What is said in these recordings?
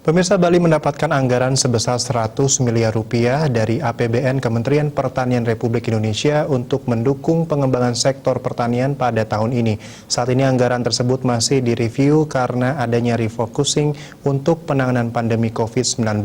Pemirsa, Bali mendapatkan anggaran sebesar 100 miliar rupiah dari APBN Kementerian Pertanian Republik Indonesia untuk mendukung pengembangan sektor pertanian pada tahun ini. Saat ini anggaran tersebut masih direview karena adanya refocusing untuk penanganan pandemi COVID-19.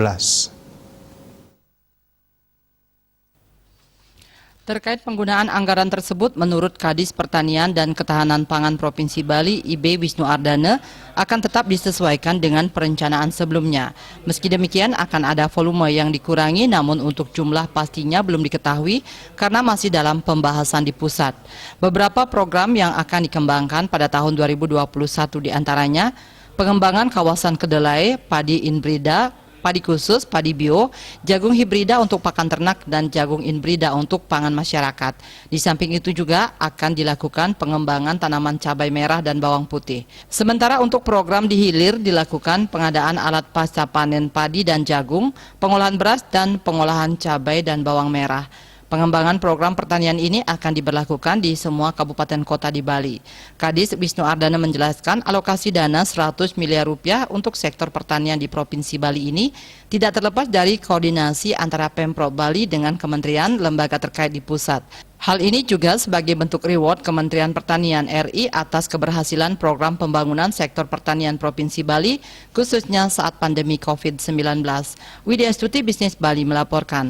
Terkait penggunaan anggaran tersebut, menurut Kadis Pertanian dan Ketahanan Pangan Provinsi Bali, IB Wisnu Ardana, akan tetap disesuaikan dengan perencanaan sebelumnya. Meski demikian, akan ada volume yang dikurangi, namun untuk jumlah pastinya belum diketahui karena masih dalam pembahasan di pusat. Beberapa program yang akan dikembangkan pada tahun 2021 diantaranya, pengembangan kawasan kedelai, padi inbrida, padi khusus, padi bio, jagung hibrida untuk pakan ternak, dan jagung inbrida untuk pangan masyarakat. Di samping itu juga akan dilakukan pengembangan tanaman cabai merah dan bawang putih. Sementara untuk program di hilir dilakukan pengadaan alat pasca panen padi dan jagung, pengolahan beras, dan pengolahan cabai dan bawang merah. Pengembangan program pertanian ini akan diberlakukan di semua kabupaten kota di Bali. Kadis Wisnu Ardana menjelaskan alokasi dana 100 miliar rupiah untuk sektor pertanian di Provinsi Bali ini tidak terlepas dari koordinasi antara Pemprov Bali dengan kementerian lembaga terkait di pusat. Hal ini juga sebagai bentuk reward Kementerian Pertanian RI atas keberhasilan program pembangunan sektor pertanian Provinsi Bali, khususnya saat pandemi COVID-19. Widya Stuti, Bisnis Bali melaporkan.